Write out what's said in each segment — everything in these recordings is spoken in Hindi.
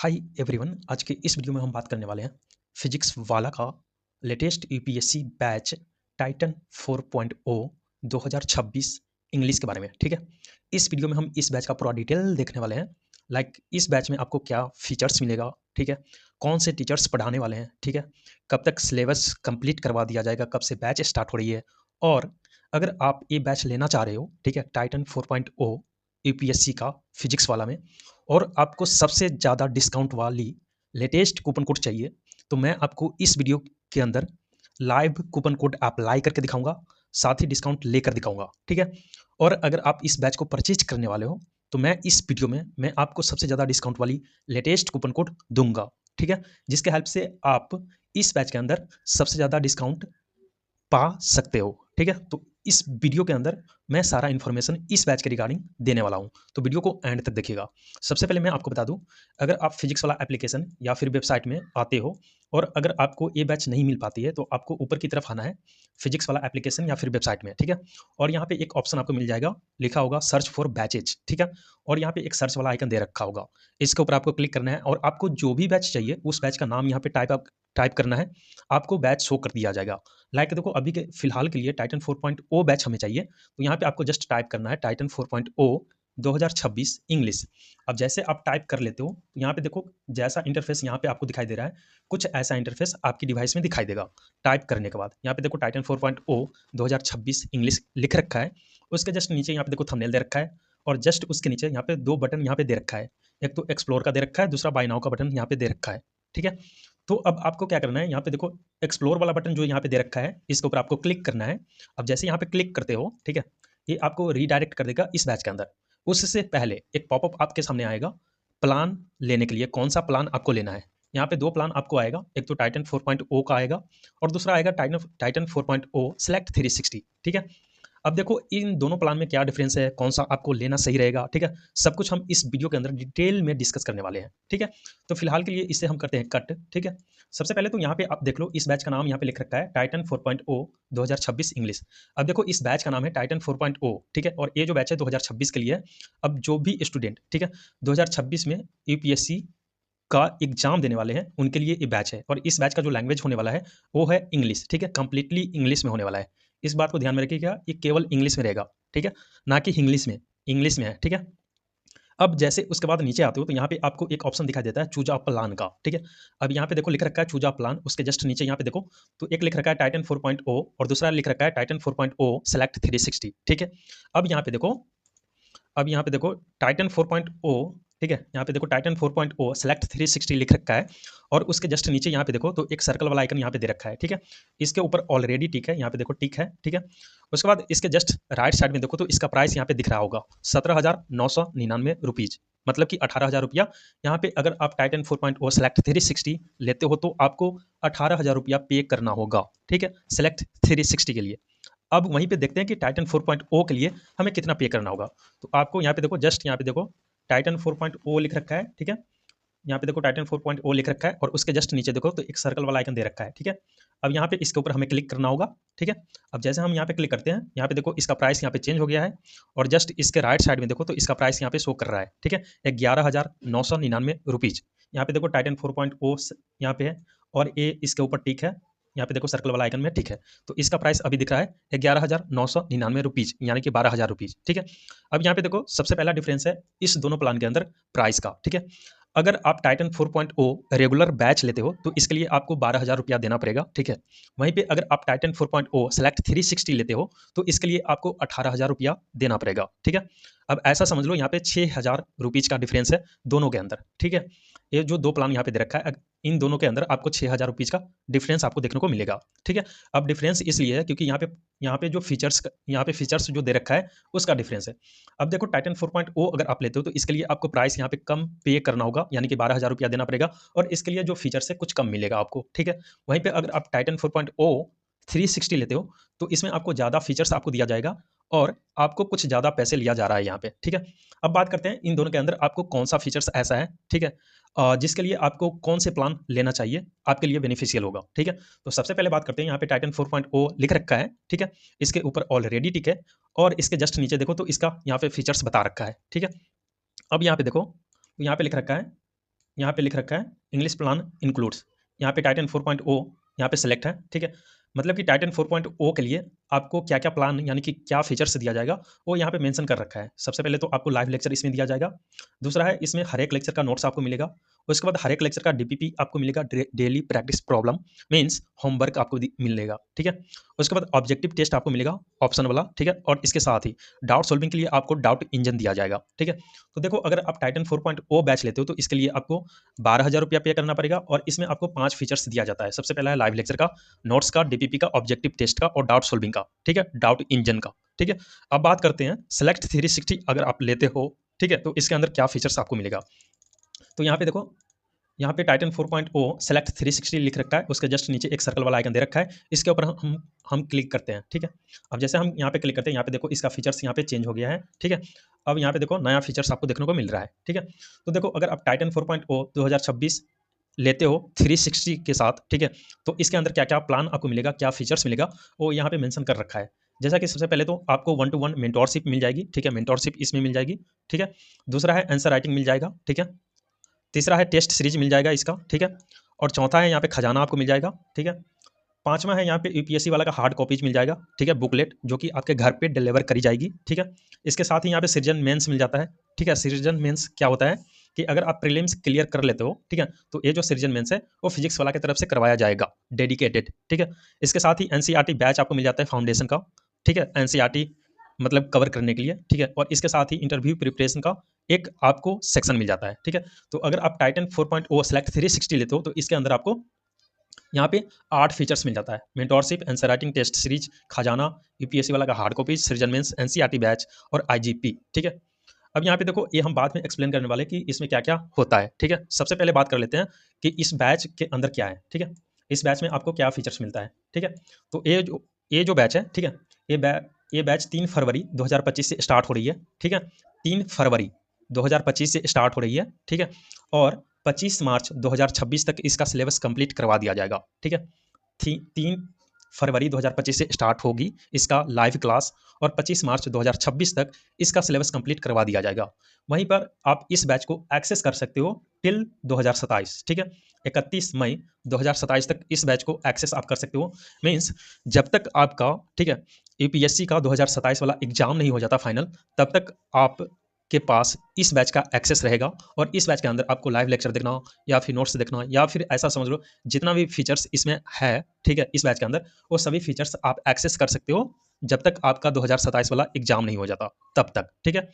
हाय एवरीवन, आज के इस वीडियो में हम बात करने वाले हैं फिजिक्स वाला का latest UPSC batch Titan 4.0 2026 English के बारे में। ठीक है, इस वीडियो में हम इस बैच का पूरा डिटेल देखने वाले हैं। इस बैच में आपको क्या फीचर्स मिलेगा, ठीक है, कौन से टीचर्स पढ़ाने वाले हैं, ठीक है, कब तक सिलेबस कंप्लीट करवा दिया जाएगा, कब से बैच स्टार्ट हो रही है, और अगर आप ये बैच लेना चाह रहे हो, ठीक है, टाइटन 4.0 यूपीएससी का फिजिक्स वाला में, और आपको सबसे ज़्यादा डिस्काउंट वाली लेटेस्ट कूपन कोड चाहिए, तो मैं आपको इस वीडियो के अंदर लाइव कूपन कोड अप्लाई करके दिखाऊंगा, साथ ही डिस्काउंट लेकर दिखाऊंगा। ठीक है, और अगर आप इस बैच को परचेज करने वाले हो तो मैं इस वीडियो में मैं आपको सबसे ज़्यादा डिस्काउंट वाली लेटेस्ट कूपन कोड दूंगा। ठीक है, जिसके हेल्प से आप इस बैच के अंदर सबसे ज़्यादा डिस्काउंट पा सकते हो। ठीक है, तो इस वीडियो के अंदर मैं सारा इन्फॉर्मेशन इस बैच के रिगार्डिंग देने वाला हूं, तो वीडियो को एंड तक देखिएगा। सबसे पहले मैं आपको बता दूं, अगर आप फिजिक्स वाला एप्लीकेशन या फिर वेबसाइट में आते हो और अगर आपको ये बैच नहीं मिल पाती है तो आपको ऊपर की तरफ आना है फिजिक्स वाला एप्लीकेशन या फिर वेबसाइट में। ठीक है, और यहाँ पे एक ऑप्शन आपको मिल जाएगा, लिखा होगा सर्च फॉर बैचेज। ठीक है, और यहाँ पे एक सर्च वाला आइकन दे रखा होगा, इसके ऊपर आपको क्लिक करना है और आपको जो भी बैच चाहिए उस बैच का नाम यहाँ पे टाइप करना है, आपको बैच शो कर दिया जाएगा। देखो, अभी के फिलहाल के लिए टाइटन 4.0 बैच हमें चाहिए, तो यहाँ पे आपको जस्ट टाइप करना है टाइटन 4.0 2026 इंग्लिश। अब जैसे आप टाइप कर लेते हो तो यहाँ पे देखो, जैसा इंटरफेस यहाँ पे आपको दिखाई दे रहा है, कुछ ऐसा इंटरफेस आपकी डिवाइस में दिखाई देगा। टाइप करने के बाद यहाँ पे देखो टाइटन 4.0 2026 इंग्लिश लिख रखा है, उसके जस्ट नीचे यहाँ पे देखो थंबनेल दे रखा है, और जस्ट उसके नीचे यहाँ पे दो बटन यहाँ पे दे रखा है, एक तो एक्सप्लोर का दे रखा है, दूसरा बाय नाउ का बटन यहाँ पे दे रखा है। ठीक है, तो अब आपको क्या करना है, यहाँ पे देखो एक्सप्लोर वाला बटन जो यहाँ पे दे रखा है, इसके ऊपर आपको क्लिक करना है। अब जैसे यहाँ पे क्लिक करते हो, ठीक है, ये आपको रीडायरेक्ट कर देगा इस बैच के अंदर। उससे पहले एक पॉपअप आपके सामने आएगा प्लान लेने के लिए, कौन सा प्लान आपको लेना है। यहाँ पे दो प्लान आपको आएगा, एक तो टाइटन 4.0 का आएगा और दूसरा आएगा टाइटन 4.0 सेलेक्ट 360। ठीक है, अब देखो इन दोनों प्लान में क्या डिफरेंस है, कौन सा आपको लेना सही रहेगा, ठीक है, सब कुछ हम इस वीडियो के अंदर डिटेल में डिस्कस करने वाले हैं। ठीक है, तो फिलहाल के लिए इसे हम करते हैं कट। ठीक है, सबसे पहले तो यहाँ पे आप देख लो, इस बैच का नाम यहाँ पे लिख रखा है टाइटन 4.0 2026 इंग्लिश। अब देखो इस बैच का नाम है टाइटन 4.0, ठीक है, और ये जो बैच है 2026 के लिए है। अब जो भी स्टूडेंट, ठीक है, 2026 में यूपीएससी का एग्जाम देने वाले हैं उनके लिए ये बैच है, और इस बैच का जो लैंग्वेज होने वाला है वो है इंग्लिश। ठीक है, कंप्लीटली इंग्लिश में होने वाला है, इस बात को ध्यान में रखिएगा, ये केवल इंग्लिश में रहेगा। ठीक है, ना कि इंग्लिश में, इंग्लिश में है। ठीक है, अब जैसे उसके बाद नीचे आते हो तो यहाँ पे आपको एक ऑप्शन दिखाई देता है चूज अ प्लान का। ठीक है, अब यहाँ पे देखो लिख रखा है चूज अ प्लान, उसके जस्ट नीचे यहाँ पे देखो, तो एक लिख रखा है टाइटन 4.0 और दूसरा लिख रखा है टाइटन 4.0 सेलेक्ट 360। ठीक है, अब यहाँ पे देखो, अब यहाँ पे देखो टाइटन 4.0, ठीक है, यहाँ पे देखो टाइटन 4.0 सेलेक्ट 360 लिख रखा है, और उसके जस्ट नीचे यहाँ पे देखो तो एक सर्कल वाला आइकन यहाँ पे दे रखा है। ठीक है, इसके ऊपर ऑलरेडी टिक है, यहाँ पे देखो टिक है। ठीक है, उसके बाद इसके जस्ट राइट साइड में देखो तो इसका प्राइस यहाँ पे दिख रहा होगा 17,999 रुपीज, मतलब कि 18,000 रुपया। यहाँ पे अगर आप टाइटन 4.0 सेलेक्ट 360 लेते हो तो आपको 18,000 रुपया पे करना होगा। ठीक है, सेलेक्ट 360 के लिए। अब वहीं पे देखते हैं कि टाइटन 4.0 के लिए हमें कितना पे करना होगा। तो आपको यहाँ पे देखो, जस्ट यहाँ पे देखो टाइटन 4.0 लिख रखा है। ठीक है, यहाँ पे देखो टाइटन 4.0 लिख रखा है, और उसके जस्ट नीचे देखो तो एक सर्कल वाला आइकन दे रखा है। ठीक है, अब यहाँ पे इसके ऊपर हमें क्लिक करना होगा। ठीक है, अब जैसे हम यहाँ पे क्लिक करते हैं, यहाँ पे देखो इसका प्राइस यहाँ पे चेंज हो गया है, और जस्ट इसके राइट साइड में देखो तो इसका प्राइस यहाँ पे शो कर रहा है। ठीक है, 11,999 रुपीज। यहाँ पे देखो टाइटन 4.0 यहाँ पे है, और ये इसके ऊपर टिक है, यहाँ पे देखो सर्कल वाला आइकन में ठीक है, तो इसका प्राइस अभी दिख रहा है 11,999 रुपीज, यानी कि 12,000 रुपीज। ठीक है, अब यहाँ पे देखो सबसे पहला डिफरेंस है इस दोनों प्लान के अंदर प्राइस का। ठीक है, अगर आप टाइटन 4.0 रेगुलर बैच लेते हो तो इसके लिए आपको 12,000 रुपया देना पड़ेगा। ठीक है, वहीं पे अगर आप टाइटन 4.0 सेलेक्ट 360 लेते हो तो इसके लिए आपको 18,000 रुपया देना पड़ेगा। ठीक है, अब ऐसा समझ लो यहाँ पे 6,000 रुपीज का डिफरेंस है दोनों के अंदर। ठीक है, ये जो दो प्लान यहाँ पे दे रखा है, इन दोनों के अंदर आपको 6,000 रुपीज का डिफरेंस आपको देखने को मिलेगा। ठीक है, अब डिफरेंस इसलिए है क्योंकि यहाँ पे जो फीचर्स जो दे रखा है उसका डिफरेंस है। अब देखो टाइटन 4.0 अगर आप लेते हो तो इसके लिए आपको प्राइस यहाँ पे कम पे करना होगा, यानी कि 12,000 रुपया देना पड़ेगा, और इसके लिए जो फीचर्स है कुछ कम मिलेगा आपको। ठीक है, वहीं पे अगर आप टाइटन 4.0 360 लेते हो तो इसमें आपको ज़्यादा फीचर्स आपको दिया जाएगा, और आपको कुछ ज़्यादा पैसे लिया जा रहा है यहाँ पे। ठीक है, अब बात करते हैं इन दोनों के अंदर आपको कौन सा फीचर्स ऐसा है, ठीक है, जिसके लिए आपको कौन से प्लान लेना चाहिए, आपके लिए बेनिफिशियल होगा। ठीक है, तो सबसे पहले बात करते हैं, यहाँ पे टाइटन 4.0 लिख रखा है। ठीक है, इसके ऊपर ऑलरेडी टिक है, और इसके जस्ट नीचे देखो तो इसका यहाँ पे फीचर्स बता रखा है। ठीक है, अब यहाँ पे देखो, यहाँ पे लिख रखा है यहाँ पे लिख रखा है इंग्लिश प्लान इंक्लूड्स, यहाँ पे टाइटन 4.0 यहाँ पे सेलेक्ट है, ठीक है। मतलब कि टाइटन 4.0 के लिए आपको क्या क्या प्लान यानी कि क्या फीचर्स दिया जाएगा वो यहाँ पे मेंशन कर रखा है। सबसे पहले तो आपको लाइव लेक्चर इसमें दिया जाएगा। दूसरा है इसमें हर एक लेक्चर का नोट्स आपको मिलेगा। उसके बाद हर एक लेक्चर का डीपीपी आपको मिलेगा, daily practice problem means homework आपको मिलेगा, ठीक है। उसके बाद ऑब्जेक्टिव टेस्ट आपको मिलेगा ऑप्शन वाला, ठीक है। और इसके साथ ही डाउट सॉल्विंग के लिए आपको डाउट इंजन दिया जाएगा, ठीक है। तो देखो अगर आप टाइटन 4.0 बैच लेते हो तो इसके लिए आपको 12,000 रुपया पे करना पड़ेगा और इसमें आपको 5 फीचर्स दिया जाता है। सबसे पहला है लाइव लेक्चर का, नोट्स का, डीपीपी का, ऑब्जेक्टिव टेस्ट का और डाउट सॉल्विंग का, ठीक है, डाउट इंजन का, ठीक है। अब बात करते हैं सेलेक्ट 360 अगर आप लेते हो, ठीक है, तो इसके अंदर क्या फीचर्स आपको मिलेगा। तो यहाँ पे देखो, यहाँ पे टाइटन 4.0 सेलेक्ट 360 लिख रखा है, उसके जस्ट नीचे एक सर्कल वाला आइकन दे रखा है, इसके ऊपर हम क्लिक करते हैं, ठीक है। अब जैसे हम यहाँ पे क्लिक करते हैं, यहाँ पे देखो इसका फीचर्स यहाँ पे चेंज हो गया है, ठीक है। अब यहाँ पे देखो नया फीचर्स आपको देखने को मिल रहा है, ठीक है। तो देखो अगर आप टाइटन 4.0 2026 लेते हो 360 के साथ, ठीक है, तो इसके अंदर क्या क्या प्लान आपको मिलेगा, क्या फीचर्स मिलेगा वो यहाँ पे मेंशन कर रखा है। जैसा कि सबसे पहले तो आपको 1-to-1 मेंटोरशिप मिल जाएगी, ठीक है, मेंटोरशिप इसमें मिल जाएगी, ठीक है। दूसरा है आंसर राइटिंग मिल जाएगा, ठीक है। तीसरा है टेस्ट सीरीज मिल जाएगा इसका, ठीक है। और चौथा है यहाँ पे खजाना आपको मिल जाएगा, ठीक है। पांचवा है यहाँ पे यूपीएससी वाला का हार्ड कॉपीज मिल जाएगा, ठीक है, बुकलेट जो कि आपके घर पे डिलीवर करी जाएगी, ठीक है। इसके साथ ही यहाँ पे सिटीजन मेंस मिल जाता है, ठीक है। सिटीजन मेंस क्या होता है कि अगर आप प्रीलिम्स क्लियर कर लेते हो, ठीक है, तो ये जो सिटीजन मेंस है वो फिजिक्स वाला की तरफ से करवाया जाएगा, डेडिकेटेड, ठीक है। इसके साथ ही एनसीईआरटी बैच आपको मिल जाता है फाउंडेशन का, ठीक है, एनसीईआरटी मतलब कवर करने के लिए, ठीक है। और इसके साथ ही इंटरव्यू प्रिपरेशन का एक आपको सेक्शन मिल जाता है, ठीक है। तो अगर आप टाइटन 4.0 सेलेक्ट 360 लेते हो तो इसके अंदर आपको यहाँ पे 8 फीचर्स मिल जाता है, mentorship, answer writing, test series, खजाना, यूपीएससी वाला का hard copy, Srijan mains, NCERT batch और आईजीपी, ठीक है। अब यहाँ पे देखो ये हम बाद में एक्सप्लेन करने वाले कि इसमें क्या क्या होता है, ठीक है। सबसे पहले बात कर लेते हैं कि इस बैच के अंदर क्या है, ठीक है, इस बैच में आपको क्या फीचर्स मिलता है, ठीक है। तो ये जो बैच है, ठीक है, ये बैच 3 फरवरी 2025 से स्टार्ट हो रही है, ठीक है। 3 फरवरी 2025 से स्टार्ट हो रही है, ठीक है। और 25 मार्च 2026 तक इसका सिलेबस कंप्लीट करवा दिया जाएगा, ठीक है। 3 फरवरी 2025 से स्टार्ट होगी इसका लाइव क्लास और 25 मार्च 2026 तक इसका सिलेबस कंप्लीट करवा दिया जाएगा। वहीं पर आप इस बैच को एक्सेस कर सकते हो टिल 2027, ठीक है। 31 मई 2027 तक इस बैच को एक्सेस आप कर सकते हो। मीन्स जब तक आपका, ठीक है, यूपीएससी का 2027 वाला एग्जाम नहीं हो जाता फाइनल, तब तक आप के पास इस बैच का एक्सेस रहेगा और इस बैच के अंदर आपको लाइव लेक्चर देखना या फिर नोट्स देखना या फिर ऐसा समझ लो जितना भी फीचर्स इसमें है, ठीक है, इस बैच के अंदर वो सभी फीचर्स आप एक्सेस कर सकते हो जब तक आपका 2027 वाला एग्जाम नहीं हो जाता तब तक, ठीक है।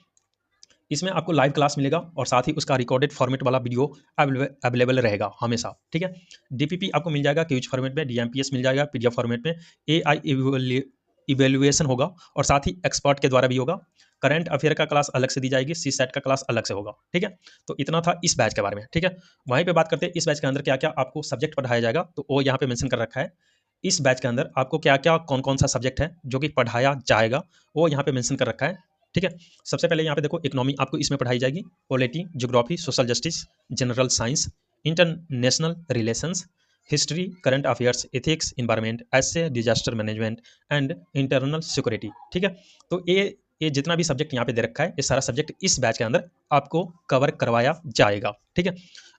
इसमें आपको लाइव क्लास मिलेगा और साथ ही उसका रिकॉर्डेड फॉर्मेट वाला वीडियो अवेलेबल रहेगा हमेशा, ठीक है। डीपीपी आपको मिल जाएगा क्यूज फॉर्मेट में, डीएमपीएस मिल जाएगा पीडीएफ फॉर्मेट में, एआई इवेल्युएशन होगा और साथ ही एक्सपर्ट के द्वारा भी होगा। करंट अफेयर का क्लास अलग से दी जाएगी, सी सेट का क्लास अलग से होगा, ठीक है। तो इतना था इस बैच के बारे में, ठीक है। वहीं पे बात करते हैं इस बैच के अंदर क्या क्या आपको सब्जेक्ट पढ़ाया जाएगा, तो वो यहाँ पे मेंशन कर रखा है। इस बैच के अंदर आपको क्या क्या कौन कौन सा सब्जेक्ट है जो कि पढ़ाया जाएगा वो यहाँ पे मेंशन कर रखा है, ठीक है। सबसे पहले यहाँ पे देखो इकोनॉमी आपको इसमें पढ़ाई जाएगी, polity, geography, social justice, general science, international relations, history, current affairs, ethics, environment, ऐसे disaster management and internal security, ठीक है। तो ये जितना भी सब्जेक्ट यहाँ पे दे रखा है ये सारा सब्जेक्ट इस बैच के अंदर आपको कवर करवाया जाएगा, ठीक है।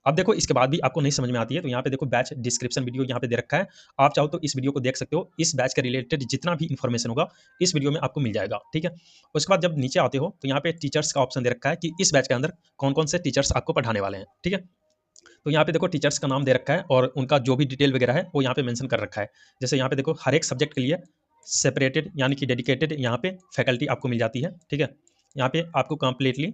अब देखो इसके बाद भी आपको नहीं समझ में आती है तो यहाँ पे देखो बैच डिस्क्रिप्शन वीडियो यहाँ पे दे रखा है, आप चाहो तो इस वीडियो को देख सकते हो। इस बैच के रिलेटेड जितना भी इन्फॉर्मेशन होगा इस वीडियो में आपको मिल जाएगा, ठीक है। उसके बाद जब नीचे आते हो तो यहाँ पे टीचर्स का ऑप्शन दे रखा है कि इस बैच के अंदर कौन कौन से टीचर्स आपको पढ़ाने वाले हैं, ठीक है। तो यहाँ पे देखो टीचर्स का नाम दे रखा है और उनका जो भी डिटेल वगैरह है वो यहाँ पे मेंशन कर रखा है। जैसे यहाँ पे देखो हर एक सब्जेक्ट के लिए सेपरेटेड यानी कि डेडिकेटेड यहाँ पे फैकल्टी आपको मिल जाती है, ठीक है। यहाँ पे आपको कंप्लीटली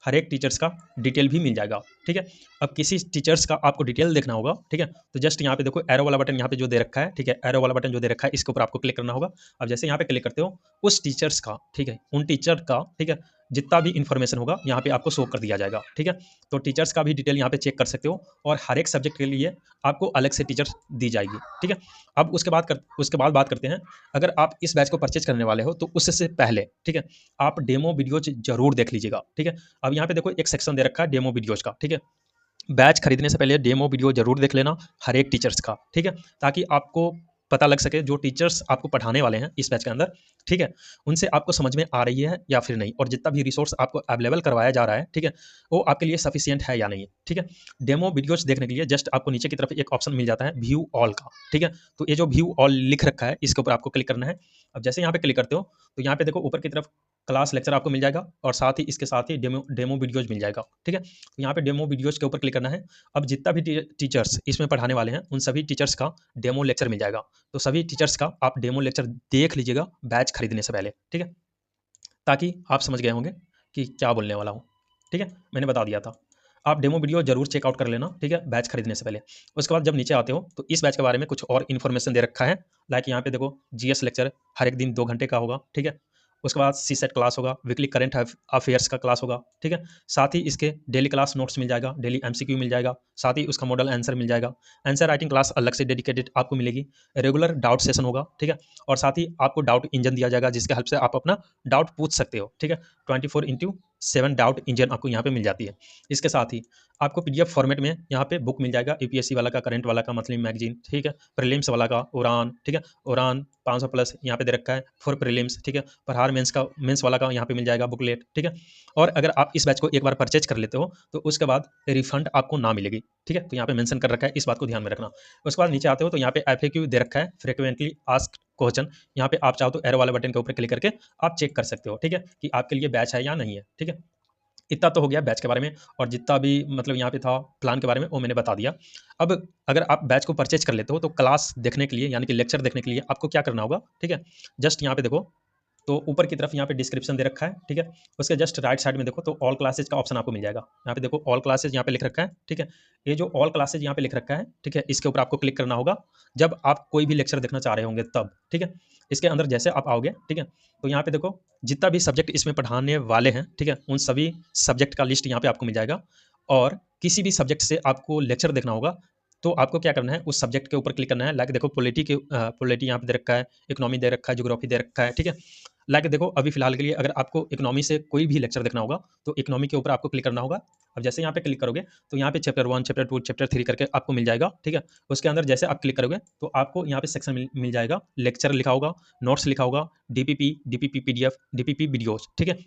हर एक टीचर्स का डिटेल भी मिल जाएगा, ठीक है। अब किसी टीचर्स का आपको डिटेल देखना होगा, ठीक है, तो जस्ट यहाँ पे देखो एरो वाला बटन यहाँ पे जो दे रखा है, ठीक है, एरो वाला बटन जो दे रखा है इसके ऊपर आपको क्लिक करना होगा। अब जैसे यहाँ पे क्लिक करते हो उस टीचर्स का, ठीक है, उन टीचर का, ठीक है, जितना भी इन्फॉर्मेशन होगा यहाँ पे आपको शो कर दिया जाएगा, ठीक है। तो टीचर्स का भी डिटेल यहाँ पे चेक कर सकते हो और हर एक सब्जेक्ट के लिए आपको अलग से टीचर्स दी जाएगी, ठीक है। अब उसके बाद बात करते हैं, अगर आप इस बैच को परचेज करने वाले हो तो उससे पहले, ठीक है, आप डेमो वीडियो जरूर देख लीजिएगा, ठीक है। अब यहाँ पे देखो एक सेक्शन दे रखा है डेमो वीडियोज का, ठीक है। बैच खरीदने से पहले डेमो वीडियो जरूर देख लेना हर एक टीचर्स का, ठीक है, ताकि आपको पता लग सके, जो टीचर्स आपको पढ़ाने वाले हैं इस बैच के अंदर, ठीक है, उनसे आपको समझ में आ रही है या फिर नहीं, और जितना भी रिसोर्स आपको अवेलेबल करवाया जा रहा है, ठीक है, वो आपके लिए सफिशिएंट है या नहीं है, ठीक है। डेमो वीडियोस देखने के लिए जस्ट आपको नीचे की तरफ एक ऑप्शन मिल जाता है व्यू ऑल का, ठीक है। तो ये जो व्यू ऑल लिख रखा है, इसके ऊपर आपको क्लिक करना है। अब जैसे यहाँ पे क्लिक करते हो तो यहाँ पे देखो ऊपर की तरफ क्लास लेक्चर आपको मिल जाएगा, और साथ ही इसके साथ ही डेमो डेमो वीडियोज मिल जाएगा, ठीक है। तो यहाँ पे डेमो वीडियोज के ऊपर क्लिक करना है। अब जितना भी टीचर्स इसमें पढ़ाने वाले हैं, उन सभी टीचर्स का डेमो लेक्चर मिल जाएगा। तो सभी टीचर्स का आप डेमो लेक्चर देख लीजिएगा बैच खरीदने से पहले, ठीक है, ताकि आप समझ गए होंगे कि क्या बोलने वाला हूँ, ठीक है। मैंने बता दिया था, आप डेमो वीडियो जरूर चेकआउट कर लेना, ठीक है, बैच खरीदने से पहले। उसके बाद जब नीचे आते हो तो इस बैच के बारे में कुछ और इन्फॉर्मेशन दे रखा है। लाइक यहाँ पे देखो जीएस लेक्चर हर एक दिन 2 घंटे का होगा, ठीक है। उसके बाद सी सेट क्लास होगा, वीकली करंट अफेयर्स का क्लास होगा, ठीक है। साथ ही इसके डेली क्लास नोट्स मिल जाएगा, डेली एमसीक्यू मिल जाएगा, साथ ही उसका मॉडल आंसर मिल जाएगा। आंसर राइटिंग क्लास अलग से डेडिकेटेड आपको मिलेगी। रेगुलर डाउट सेशन होगा, ठीक है। और साथ ही आपको डाउट इंजन दिया जाएगा, जिसके हेल्प से आप अपना डाउट पूछ सकते हो, ठीक है। 24/7 डाउट इंजन आपको यहाँ पे मिल जाती है। इसके साथ ही आपको पीडीएफ फॉर्मेट में यहाँ पे बुक मिल जाएगा, यूपीएससी वाला का, करंट वाला का, मंथली मैगजीन, ठीक है, प्रीलिम्स वाला का उड़ान, ठीक है, उड़ान 500 प्लस यहाँ पे दे रखा है फॉर प्रीलिम्स, ठीक है। प्रहार मेंस वाला का यहाँ पे मिल जाएगा बुकलेट, ठीक है। और अगर आप इस बैच को एक बार परचेज कर लेते हो तो उसके बाद रिफंड आपको ना मिलेगी, ठीक है। तो यहाँ पे मेंशन कर रखा है, इस बात को ध्यान में रखना। उसके बाद नीचे आते हो तो यहाँ पे एफएक्यू दे रखा है, फ्रिक्वेंटली आस्क्ड क्वेश्चन। यहाँ पे आप चाहो तो एरो वाला बटन के ऊपर क्लिक करके आप चेक कर सकते हो, ठीक है, कि आपके लिए बैच है या नहीं है, ठीक है। इतना तो हो गया बैच के बारे में, और जितना भी मतलब यहाँ पे था प्लान के बारे में वो मैंने बता दिया। अब अगर आप बैच को परचेज कर लेते हो तो क्लास देखने के लिए, यानी कि लेक्चर देखने के लिए आपको क्या करना होगा, ठीक है। जस्ट यहाँ पे देखो, तो ऊपर की तरफ यहाँ पे डिस्क्रिप्शन दे रखा है, ठीक है। उसके जस्ट राइट साइड में देखो तो ऑल क्लासेज का ऑप्शन आपको मिल जाएगा। यहाँ पे देखो ऑल क्लासेज यहाँ पे लिख रखा है, ठीक है। ये जो ऑल क्लासेज यहाँ पे लिख रखा है, ठीक है, इसके ऊपर आपको क्लिक करना होगा जब आप कोई भी लेक्चर देखना चाह रहे होंगे तब, ठीक है। इसके अंदर जैसे आप आओगे, ठीक है, तो यहाँ पे देखो जितना भी सब्जेक्ट इसमें पढ़ाने वाले हैं, ठीक है, उन सभी सब्जेक्ट का लिस्ट यहाँ पे आपको मिल जाएगा। और किसी भी सब्जेक्ट से आपको लेक्चर देखना होगा तो आपको क्या करना है, उस सब्जेक्ट के ऊपर क्लिक करना है। लाइक देखो पॉलिटी यहाँ पे दे रखा है, इकोनॉमी दे रखा है, ज्योग्राफी दे रखा है, ठीक है। लाइक देखो अभी फिलहाल के लिए अगर आपको इकोनॉमी से कोई भी लेक्चर देखना होगा तो इकोनॉमी के ऊपर आपको क्लिक करना होगा। अब जैसे यहाँ पे क्लिक करोगे तो यहाँ पे चैप्टर 1, चैप्टर 2, चैप्टर 3 करके आपको मिल जाएगा, ठीक है। उसके अंदर जैसे आप क्लिक करोगे तो आपको यहाँ पे सेक्शन मिल जाएगा, लेक्चर लिखा होगा, नोट्स लिखा होगा, डीपीपी पीडीएफ, डीपीपी वीडियोज, ठीक है।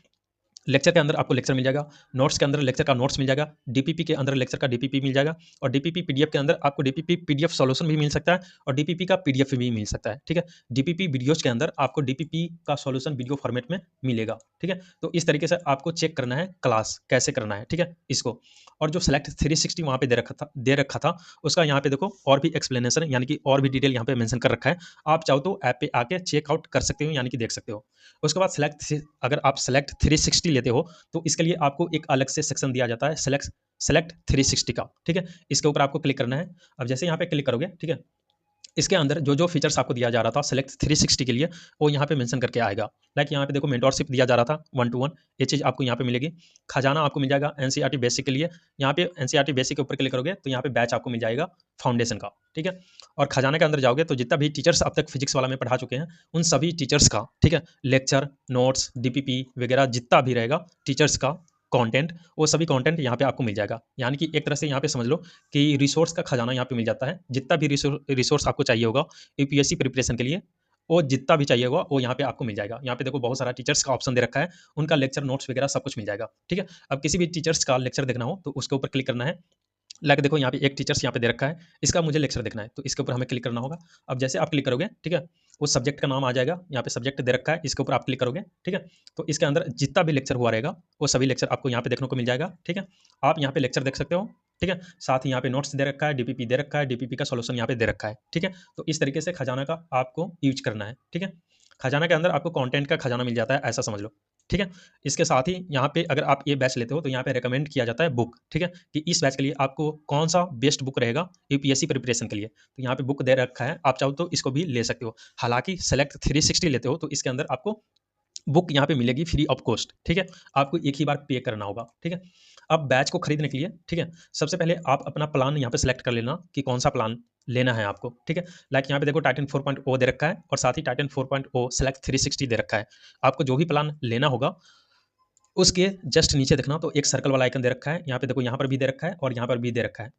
लेक्चर के अंदर आपको लेक्चर मिल जाएगा, नोट्स के अंदर लेक्चर का नोट्स मिल जाएगा, डीपीपी के अंदर लेक्चर का डीपीपी मिल जाएगा, और डीपीपी पीडीएफ के अंदर आपको डीपीपी पीडीएफ सॉल्यूशन भी मिल सकता है, और डीपीपी का पीडीएफ भी मिल सकता है, ठीक है। डीपीपी वीडियोज के अंदर आपको डीपीपी का सॉल्यूशन वीडियो फॉर्मेट में मिलेगा, ठीक है। तो इस तरीके से आपको चेक करना है क्लास कैसे करना है, ठीक है, इसको। और जो सेलेक्ट 360 वहाँ पे दे रखा था उसका यहाँ पे देखो और भी एक्सप्लेनेशन, यानी कि और भी डिटेल यहाँ पे मेंशन कर रखा है। आप चाहो तो ऐप पे आके चेकआउट कर सकते हो, यानी कि देख सकते हो। उसके बाद अगर आप सेलेक्ट 360 लेते हो तो इसके लिए आपको एक अलग से सेक्शन दिया जाता है, सेलेक्ट 360 का, ठीक है। इसके ऊपर आपको क्लिक करना है। अब जैसे यहाँ पे क्लिक करोगे, ठीक है, इसके अंदर जो जो फीचर्स आपको दिया जा रहा था सेलेक्ट 360 के लिए वो यहाँ पे मेंशन करके आएगा। लाइक यहाँ पे देखो मेंटोरशिप दिया जा रहा था 1-to-1, ये चीज़ आपको यहाँ पे मिलेगी। खजाना आपको मिल जाएगा एनसीईआरटी बेसिक के लिए, यहाँ पे एनसीईआरटी बेसिक के ऊपर क्लिक करोगे तो यहाँ पे बैच आपको मिल जाएगा फाउंडेशन का, ठीक है। और खजाना के अंदर जाओगे तो जितना भी टीचर्स अब तक फिजिक्स वाला में पढ़ा चुके हैं उन सभी टीचर्स का, ठीक है, लेक्चर नोट्स डीपीपी वगैरह जितना भी रहेगा टीचर्स का कंटेंट, वो सभी कंटेंट यहाँ पे आपको मिल जाएगा। यानी कि एक तरह से यहाँ पे समझ लो कि रिसोर्स का खजाना यहाँ पे मिल जाता है। जितना भी रिसोर्स आपको चाहिए होगा यूपीएससी प्रिपरेशन के लिए, वो जितना भी चाहिए होगा वो यहाँ पे आपको मिल जाएगा। यहाँ पे देखो बहुत सारा टीचर्स का ऑप्शन दे रखा है, उनका लेक्चर नोट्स वगैरह सब कुछ मिल जाएगा, ठीक है। अब किसी भी टीचर्स का लेक्चर देखना हो तो उसके ऊपर क्लिक करना है। लाइक देखो यहाँ पे एक टीचर्स यहाँ पे दे रखा है, इसका मुझे लेक्चर देखना है तो इसके ऊपर हमें क्लिक करना होगा। अब जैसे आप क्लिक करोगे, ठीक है, उस सब्जेक्ट का नाम आ जाएगा, यहाँ पे सब्जेक्ट दे रखा है, इसके ऊपर आप क्लिक करोगे, ठीक है। तो इसके अंदर जितना भी लेक्चर हुआ रहेगा वो सभी लेक्चर आपको यहाँ पे देखने को मिल जाएगा, ठीक है। आप यहाँ पे लेक्चर देख सकते हो, ठीक है। साथ ही यहाँ पे नोट्स दे रखा है, डीपीपी दे रखा है, डीपीपी का सोल्यूशन यहाँ पे दे रखा है, ठीक है। तो इस तरीके से खजाना का आपको यूज करना है, ठीक है। खजाना के अंदर आपको कंटेंट का खजाना मिल जाता है, ऐसा समझ लो, ठीक है। इसके साथ ही यहाँ पे अगर आप ये बैच लेते हो तो यहाँ पे रिकमेंड किया जाता है बुक, ठीक है, कि इस बैच के लिए आपको कौन सा बेस्ट बुक रहेगा यूपीएससी प्रिपरेशन के लिए। तो यहाँ पे बुक दे रखा है, आप चाहो तो इसको भी ले सकते हो। हालांकि सेलेक्ट 360 लेते हो तो इसके अंदर आपको बुक यहाँ पे मिलेगी फ्री ऑफ कॉस्ट, ठीक है। आपको एक ही बार पे करना होगा, ठीक है। अब बैच को खरीदने के लिए, ठीक है, सबसे पहले आप अपना प्लान यहाँ पे सेलेक्ट कर लेना कि कौन सा प्लान लेना है आपको, ठीक है। लाइक यहाँ पे देखो टाइटन 4.0 दे रखा है और साथ ही टाइटन 4.0 सेलेक्ट 360 दे रखा है। आपको जो भी प्लान लेना होगा उसके जस्ट नीचे देखना तो एक सर्कल वाला आइकन दे रखा है, यहाँ पे देखो यहाँ पर भी दे रखा है और यहाँ पर भी दे रखा है,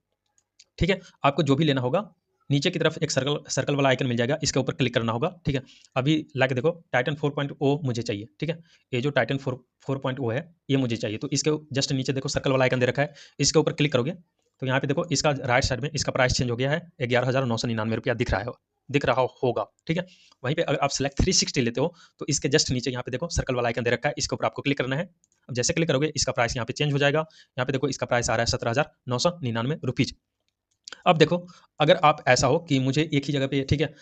ठीक है। आपको जो भी लेना होगा नीचे की तरफ एक सर्कल वाला आइकन मिल जाएगा, इसके ऊपर क्लिक करना होगा, ठीक है। अभी लाके देखो टाइटन 4.0 मुझे चाहिए, ठीक है। ये जो टाइटन 4.0 है ये मुझे चाहिए, तो इसके जस्ट नीचे देखो सर्कल वाला आइकन दे रखा है, इसके ऊपर क्लिक करोगे तो यहाँ पे देखो इसका राइट साइड में इसका प्राइस चेंज हो गया है, 11,999 रुपया दिख रहा होगा, ठीक है। वहीं पे अगर आप सेलेक्ट 360 लेते हो तो इसके जस्ट नीचे यहाँ पे देखो सर्कल वाला आइकन दे रखा है, इसके ऊपर आपको क्लिक करना है। अब जैसे क्लिक करोगे इसका प्राइस यहाँ पे चेंज हो जाएगा, यहाँ पे देखो इसका प्राइस आ रहा है 17,999 रुपीज। अब देखो अगर आप ऐसा हो कि मुझे एक ही जगह पे, ठीक है,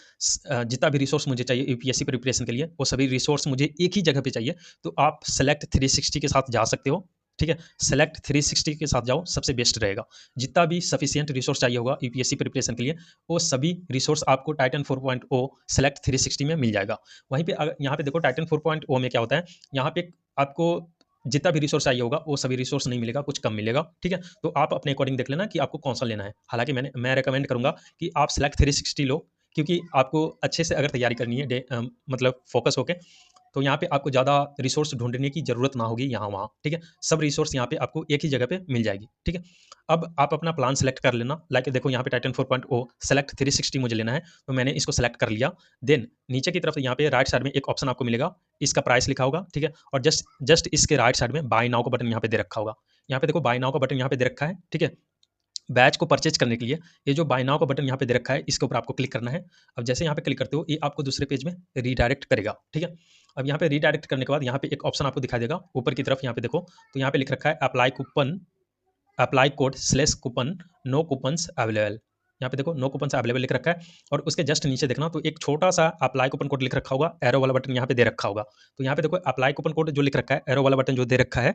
जितना भी रिसोर्स मुझे चाहिए यूपीएससी प्रिपरेशन के लिए वो सभी रिसोर्स मुझे एक ही जगह पे चाहिए, तो आप सेलेक्ट 360 के साथ जा सकते हो, ठीक है। सेलेक्ट 360 के साथ जाओ, सबसे बेस्ट रहेगा। जितना भी सफिशियंट रिसोर्स चाहिए होगा यूपीएससी प्रिपरेशन के लिए वो सभी रिसोर्स आपको टाइटन 4.0 सेलेक्ट 360 में मिल जाएगा। वहीं पे यहाँ पे देखो टाइटन 4.0 में क्या होता है, यहाँ पे आपको जितना भी रिसोर्स चाहिए होगा वो सभी रिसोर्स नहीं मिलेगा, कुछ कम मिलेगा, ठीक है। तो आप अपने अकॉर्डिंग देख लेना कि आपको कौन सा लेना है। हालांकि मैं रेकमेंड करूंगा कि आप सेलेक्ट 360 लो, क्योंकि आपको अच्छे से अगर तैयारी करनी है मतलब फोकस होके, तो यहाँ पे आपको ज़्यादा रिसोर्स ढूंढने की जरूरत ना होगी यहाँ वहाँ, ठीक है। सब रिसोर्स यहाँ पे आपको एक ही जगह पे मिल जाएगी, ठीक है। अब आप अपना प्लान सेलेक्ट कर लेना, लाइक देखो यहाँ पे टाइटन 4.0 सेलेक्ट 360 मुझे लेना है, तो मैंने इसको सेलेक्ट कर लिया। देन नीचे की तरफ यहाँ पे राइट साइड में एक ऑप्शन आपको मिलेगा, इसका प्राइस लिखा होगा, ठीक है। और जस्ट इसके राइट साइड में बाय नाउ का बटन यहाँ पे दे रखा होगा, यहाँ पे देखो बाय नाउ का बटन यहाँ पे दे रखा है, ठीक है। बैच को परचेज करने के लिए ये जो बाय नाउ का बटन यहाँ पे दे रखा है इसके ऊपर आपको क्लिक करना है। अब जैसे यहाँ पे क्लिक करते हो ये आपको दूसरे पेज में रीडायरेक्ट करेगा, ठीक है। अब यहाँ पे रीडायरेक्ट करने के बाद यहाँ पे एक ऑप्शन आपको दिखाई देगा ऊपर की तरफ, यहाँ पे देखो तो यहाँ पे लिख रखा है अप्लाई कोड स्लेस कूपन नो कूपन्स अवेलेबल। यहाँ पे देखो नो कूपन्स अवेलेबल लिख रखा है, और उसके जस्ट नीचे देखना तो एक छोटा सा अप्लाई कूपन कोड लिख रखा होगा, एरो वाला बटन यहाँ पे दे रखा होगा। तो यहाँ पे देखो अप्लाई कूपन कोड जो लिख रखा है, एरो वाला बटन जो दे रखा है,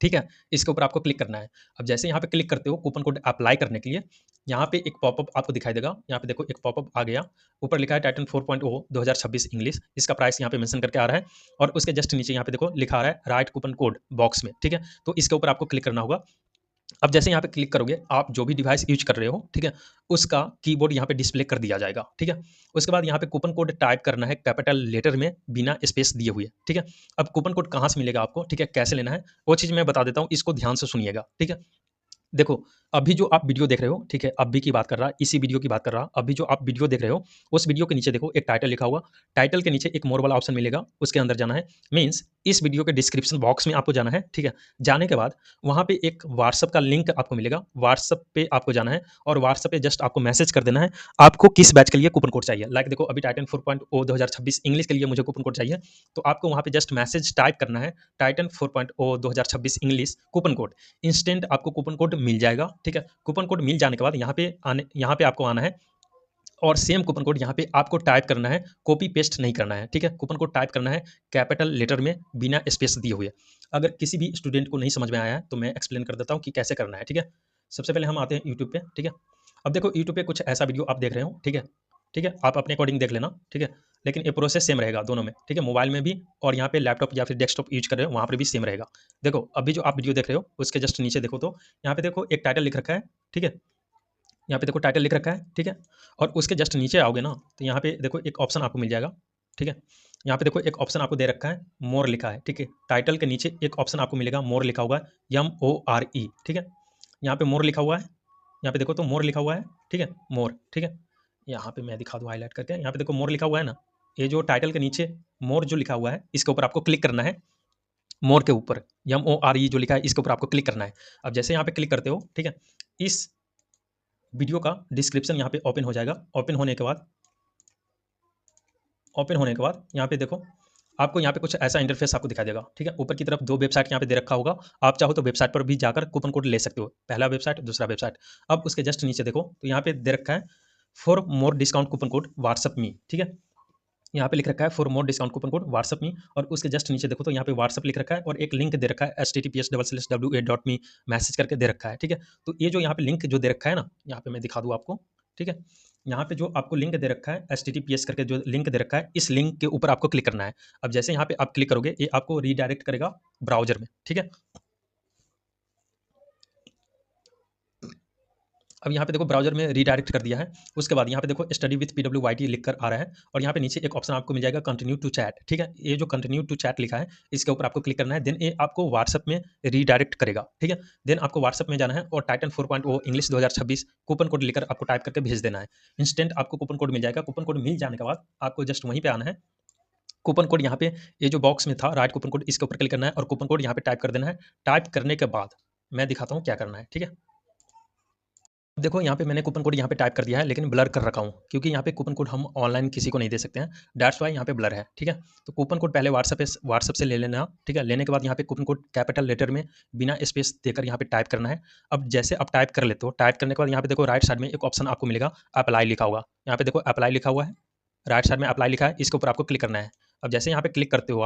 ठीक है, इसके ऊपर आपको क्लिक करना है। अब जैसे यहाँ पे क्लिक करते हो कूपन कोड अप्लाई करने के लिए, यहाँ पे एक पॉपअप आपको दिखाई देगा, यहाँ पे देखो एक पॉपअप आ गया, ऊपर लिखा है टाइटन 4.0 2026 इंग्लिश, इसका प्राइस यहाँ पे मेंशन करके आ रहा है, और उसके जस्ट नीचे यहाँ पे देखो लिखा आ रहा है राइट कूपन कोड बॉक्स में, ठीक है। तो इसके ऊपर आपको क्लिक करना होगा। अब जैसे यहाँ पे क्लिक करोगे आप जो भी डिवाइस यूज कर रहे हो, ठीक है, उसका कीबोर्ड यहाँ पे डिस्प्ले कर दिया जाएगा, ठीक है। उसके बाद यहाँ पे कूपन कोड टाइप करना है कैपिटल लेटर में बिना स्पेस दिए हुए, ठीक है। अब कूपन कोड कहाँ से मिलेगा आपको, ठीक है, कैसे लेना है वो चीज़ मैं बता देता हूँ, इसको ध्यान से सुनिएगा, ठीक है। देखो अभी जो आप वीडियो देख रहे हो, ठीक है, अभी की बात कर रहा, इसी वीडियो की बात कर रहा, अभी जो आप वीडियो देख रहे हो उस वीडियो के नीचे देखो एक टाइटल लिखा हुआ, टाइटल के नीचे एक मोर वाला ऑप्शन मिलेगा, उसके अंदर जाना है। मीन्स इस वीडियो के डिस्क्रिप्शन बॉक्स में आपको जाना है, ठीक है। जाने के बाद वहाँ पे एक व्हाट्सअप का लिंक आपको मिलेगा, व्हाट्सअप पे आपको जाना है, और व्हाट्सअप पे जस्ट आपको मैसेज कर देना है आपको किस बैच के लिए कूपन कोड चाहिए। लाइक देखो अभी टाइटन 4.0 2026 इंग्लिश के लिए मुझे कूपन कोड चाहिए, तो आपको वहाँ पे जस्ट मैसेज टाइप करना है Titan 4.0 2026 English coupon code, instant आपको कूपन कोड मिल जाएगा, ठीक है। कूपन कोड मिल जाने के बाद यहाँ पे आपको आना है, और सेम कूपन कोड यहाँ पे आपको टाइप करना है, कॉपी पेस्ट नहीं करना है, ठीक है। कूपन कोड टाइप करना है कैपिटल लेटर में बिना स्पेस दिए हुए। अगर किसी भी स्टूडेंट को नहीं समझ में आया है तो मैं एक्सप्लेन कर देता हूँ कि कैसे करना है, ठीक है। सबसे पहले हम आते हैं यूट्यूब पे, ठीक है। अब देखो यूट्यूब पे कुछ ऐसा वीडियो आप देख रहे हो, ठीक है, ठीक है, आप अपने अकॉर्डिंग देख लेना, ठीक है। लेकिन ये प्रोसेस सेम रहेगा दोनों में, ठीक है, मोबाइल में भी और यहाँ पे लैपटॉप या फिर डेस्कटॉप यूज कर रहे हो वहाँ पर भी सेम रहेगा। देखो अभी जो आप वीडियो देख रहे हो उसके जस्ट नीचे देखो तो यहाँ पे देखो एक टाइटल लिख रखा है, ठीक है, यहाँ पे देखो टाइटल लिख रखा है, ठीक है। और उसके जस्ट नीचे आओगे ना तो यहाँ पे देखो एक ऑप्शन आपको मिल जाएगा, ठीक है। यहाँ पे देखो एक ऑप्शन आपको दे रखा है मोर लिखा है, ठीक है। टाइटल के नीचे एक ऑप्शन आपको मिलेगा मोर लिखा हुआ है MORE, ठीक है। यहाँ पे मोर लिखा हुआ है, यहाँ पे देखो तो मोर लिखा हुआ है, ठीक है, मोर, ठीक है। यहाँ पे मैं दिखा दूँ हाईलाइट करके, यहाँ पे देखो मोर लिखा हुआ है ना, ये जो टाइटल के नीचे मोर जो लिखा हुआ है इसके ऊपर आपको क्लिक करना है। मोर के ऊपर MORE जो लिखा है इसके ऊपर आपको क्लिक करना है। अब जैसे यहाँ पे क्लिक करते हो, ठीक है, इस वीडियो का डिस्क्रिप्शन यहाँ पे ओपन हो जाएगा। ओपन होने के बाद यहाँ पे देखो आपको यहाँ पे कुछ ऐसा इंटरफेस आपको दिखाई देगा, ठीक है। ऊपर की तरफ दो वेबसाइट यहाँ पे दे रखा होगा, आप चाहो तो वेबसाइट पर भी जाकर कूपन कोड ले सकते हो, पहला वेबसाइट दूसरा वेबसाइट। अब उसके जस्ट नीचे देखो तो यहाँ पे दे रखा है for more discount coupon code WhatsApp me, ठीक है। यहाँ पे लिख रखा है for more discount coupon code WhatsApp me, और उसके जस्ट नीचे देखो तो यहाँ पे व्हाट्सअप लिख रखा है और एक लिंक दे रखा है https://wa.me मैसेज करके दे रखा है, ठीक है। तो ये जो यहाँ पे लिंक जो दे रखा है ना, यहाँ पे मैं दिखा दूँ आपको, ठीक है। यहाँ पे जो आपको लिंक दे रखा है https करके जो लिंक दे रखा है, इस लिंक के ऊपर आपको क्लिक करना है। अब जैसे यहाँ पे आप क्लिक करोगे ये आपको रीडायरेक्ट करेगा ब्राउजर में, ठीक है। अब यहाँ पे देखो ब्राउजर में रीडायरेक्ट कर दिया है। उसके बाद यहाँ पे देखो स्टडी विथ PWYT लिख कर आ रहा है और यहाँ पे नीचे एक ऑप्शन आपको मिल जाएगा कंटिन्यू टू चैट। ठीक है, ये जो कंटिन्यू टू चैट लिखा है इसके ऊपर आपको क्लिक करना है। देन ये आपको व्हाट्सएप में रीडायरेक्ट करेगा। ठीक है, देन आपको व्हाट्सएप में जाना है और टाइटन 4.0 इंग्लिश 2026 कूपन कोड लिखकर आपको टाइप करके भेज देना है। इंस्टेंट आपको कूपन कोड मिल जाएगा। कूपन कोड मिल जाने के बाद आपको जस्ट वहीं पे आना है। कूपन कोड यहाँ पे ये जो बॉक्स में था राइट कूपन कोड, इसके ऊपर क्लिक करना है और कूपन कोड यहाँ पे टाइप कर देना है। टाइप करने के बाद मैं दिखाता हूँ क्या करना है। ठीक है, देखो यहाँ पे मैंने कूपन कोड यहाँ पे टाइप कर दिया है, लेकिन ब्लर कर रखा हूँ क्योंकि यहाँ पे कूपन कोड हम ऑनलाइन किसी को नहीं दे सकते हैं। दैट्स वाई यहाँ पे ब्लर है। ठीक है, तो कूपन कोड पहले व्हाट्सएप से ले लेना। ठीक है, लेने के बाद यहाँ पे कूपन कोड कैपिटल लेटर में बिना स्पेस देकर यहाँ पे टाइप करना है। अब जैसे आप टाइप कर लेते हो, टाइप करने के बाद यहाँ पे देखो राइट साइड में एक ऑप्शन आपको मिलेगा अप्लाई लिखा हुआ। यहाँ पे देखो अप्लाई लिखा हुआ है, राइट साइड में अप्लाई लिखा है, इसके ऊपर आपको क्लिक करना है। अब जैसे यहाँ पे क्लिक करते हो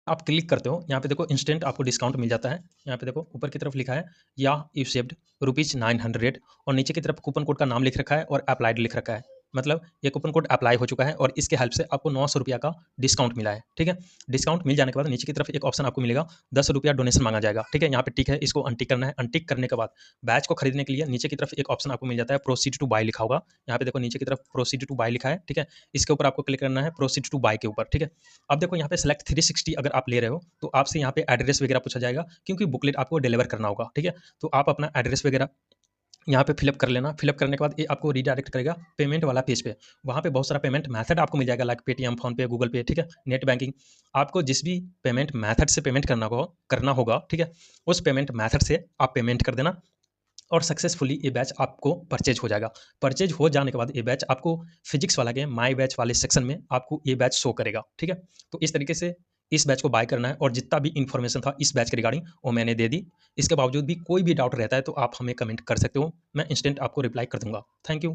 आप क्लिक करते हो, यहाँ पे देखो इंस्टेंट आपको डिस्काउंट मिल जाता है। यहाँ पे देखो ऊपर की तरफ लिखा है या यू सेव्ड ₹900 और नीचे की तरफ कूपन कोड का नाम लिख रखा है और अप्लाइड लिख रखा है। मतलब ये कूपन कोड अप्लाई हो चुका है और इसके हेल्प से आपको ₹900 का डिस्काउंट मिला है। ठीक है, डिस्काउंट मिल जाने के बाद नीचे की तरफ एक ऑप्शन आपको मिलेगा ₹10 डोनेशन मांगा जाएगा। ठीक है, यहाँ पे टिक है, इसको अनटिक करना है। अनटिक करने के बाद बैच को खरीदने के लिए नीचे की तरफ एक ऑप्शन आपको मिल जाता है प्रोसीड टू बाय लिखा होगा। यहाँ पे देखो नीचे की तरफ प्रोसीड टू बाय लिखा है। ठीक है, इसके ऊपर आपको क्लिक करना है प्रोसीड टू बाय के ऊपर। ठीक है, अब देखो यहाँ पे सेलेक्ट 360 अगर आप ले रहे हो तो आपसे यहाँ पे एड्रेस वगैरह पूछा जाएगा क्योंकि बुकलेट आपको डिलीवर करना होगा। ठीक है, तो आप अपना एड्रेस वगैरह यहाँ पे फिलअप कर लेना। फिलअप करने के बाद ये आपको रीडायरेक्ट करेगा पेमेंट वाला पेज पे। वहाँ पे बहुत सारा पेमेंट मेथड आपको मिल जाएगा लाइक पेटीएम, फोन पे, गूगल पे। ठीक है, नेट बैंकिंग। आपको जिस भी पेमेंट मेथड से पेमेंट करना होगा ठीक है, उस पेमेंट मेथड से आप पेमेंट कर देना और सक्सेसफुली ये बैच आपको परचेज हो जाएगा। परचेज हो जाने के बाद ये बैच आपको फिजिक्स वाला गेम माई बैच वाले सेक्शन में आपको ये बैच शो करेगा। ठीक है, तो इस तरीके से इस बैच को बाय करना है और जितना भी इन्फॉर्मेशन था इस बैच के रिगार्डिंग वो मैंने दे दी। इसके बावजूद भी कोई भी डाउट रहता है तो आप हमें कमेंट कर सकते हो, मैं इंस्टेंट आपको रिप्लाई कर दूंगा। Thank you.